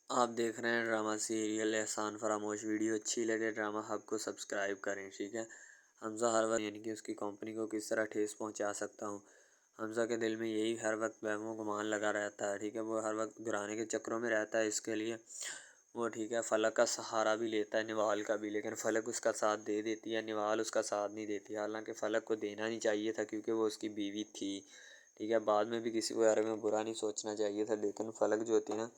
आप देख रहे हैं ड्रामा सीरियल एहसान फरामोश। वीडियो अच्छी लगे ड्रामा हब को सब्सक्राइब करें, ठीक है। हमज़ा हर वक्त यानी कि उसकी कंपनी को किस तरह ठेस पहुंचा सकता हूं। हमज़ा के दिल में यही हर वक्त वहमों गुमान लगा रहता है, ठीक है। वो हर वक्त घुराने के चक्रों में रहता है। इसके लिए वो, ठीक है, फ़लक का सहारा भी लेता है, निवाल का भी, लेकिन फ़लक उसका साथ दे देती है, निवाल उसका साथ नहीं देती। हालांकि फ़लक को देना नहीं चाहिए था क्योंकि वो उसकी बीवी थी, ठीक है। बाद में भी किसी को बारे में बुरा नहीं सोचना चाहिए था, लेकिन फ़लक जो होती है ना,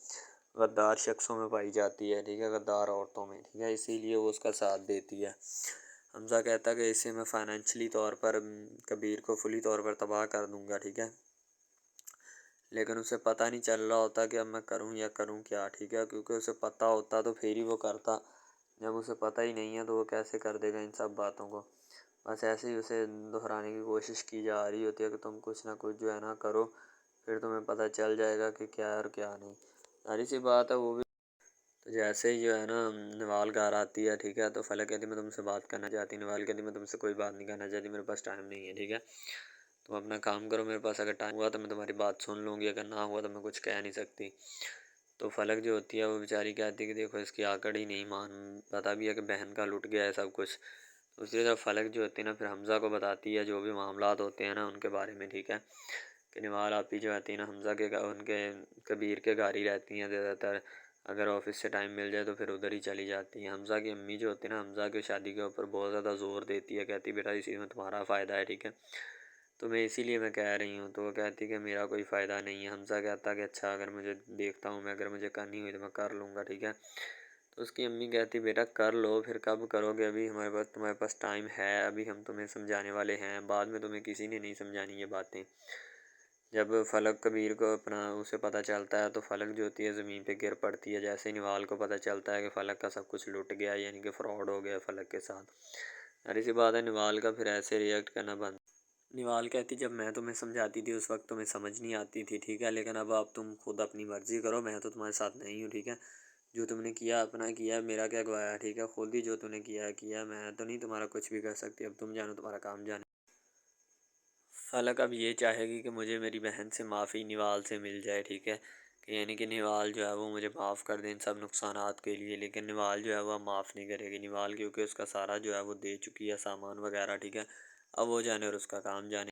गद्दार शख्सों में पाई जाती है, ठीक है, गद्दार औरतों में, ठीक है। इसीलिए वो उसका साथ देती है। हमज़ा कहता है कि इसे मैं फ़ाइनेंशली तौर पर कबीर को फुली तौर पर तबाह कर दूंगा, ठीक है। लेकिन उसे पता नहीं चल रहा होता कि अब मैं करूं या करूं क्या, ठीक है। क्योंकि उसे पता होता तो फिर ही वो करता। जब उसे पता ही नहीं है तो वो कैसे कर देगा इन सब बातों को। बस ऐसे ही उसे दोहराने की कोशिश की जा रही होती है कि तुम कुछ ना कुछ जो है ना करो, फिर तुम्हें पता चल जाएगा कि क्या है और क्या नहीं। सारी सी बात है। वो भी तो जैसे ही जो है ना नवाल घर आती है, ठीक है, तो फ़लक कहती मैं तुमसे बात करना चाहती। नवाल कहती मैं तुमसे कोई बात नहीं करना चाहती, मेरे पास टाइम नहीं है, ठीक है। तुम अपना काम करो, मेरे पास अगर टाइम हुआ तो मैं तुम्हारी बात सुन लूँगी, अगर ना हुआ तो मैं कुछ कह नहीं सकती। तो फ़लक जो होती है वो बेचारी कहती है कि देखो इसकी आकड़ ही नहीं, मान पता भी है कि बहन का लुट गया है सब कुछ। दूसरी तरफ फ़लक जो होती है ना फिर हमज़ा को बताती है जो भी मामलात होते हैं ना उनके बारे में, ठीक है। कि निवाल आपी जो आती है ना हमज़ा के उनके कबीर के घर ही रहती हैं ज़्यादातर। अगर ऑफिस से टाइम मिल जाए तो फिर उधर ही चली जाती हैं। हमज़ा की अम्मी जो होती है ना हमज़ा की शादी के ऊपर बहुत ज़्यादा ज़ोर देती है, कहती बेटा इसी में तुम्हारा फ़ायदा है, ठीक है। तो मैं इसीलिए मैं कह रही हूँ। तो वो कहती कि मेरा कोई फ़ायदा नहीं है। हमज़ा कहता कि अच्छा अगर मुझे देखता हूँ मैं, अगर मुझे करनी हुई तो मैं कर लूँगा, ठीक है। तो उसकी अम्मी कहती बेटा कर लो, फिर कब करोगे, अभी हमारे पास तुम्हारे पास टाइम है, अभी हम तुम्हें समझाने वाले हैं, बाद में तुम्हें किसी ने नहीं समझानी ये बातें। जब फ़लक कबीर को अपना उसे पता चलता है तो फ़लक जो होती है ज़मीन पे गिर पड़ती है। जैसे ही निवाल को पता चलता है कि फ़लक का सब कुछ लुट गया, यानी कि फ्रॉड हो गया फ़लक के साथ। जाहिर सी बात है निवाल का फिर ऐसे रिएक्ट करना बंद। निवाल कहती जब मैं तुम्हें समझाती थी उस वक्त तुम्हें समझ नहीं आती थी, ठीक है, लेकिन अब तुम खुद अपनी मर्ज़ी करो, मैं तो तुम्हारे साथ नहीं हूँ, ठीक है। जो तुमने किया अपना किया, मेरा क्या गवाया, ठीक है। खुद ही जो तूने किया है किया, मैं तो नहीं तुम्हारा कुछ भी कर सकती। अब तुम जानो तुम्हारा काम जाने। फ़लक अब ये चाहेगी कि मुझे मेरी बहन से माफ़ी निवाल से मिल जाए, ठीक है। कि यानी कि निवाल जो है वो मुझे माफ़ कर दे इन सब नुकसानात के लिए, लेकिन निवाल जो है वो माफ़ नहीं करेगी। निवाल क्योंकि उसका सारा जो है वो दे चुकी है सामान वगैरह, ठीक है। अब वो जाने और उसका काम जाने।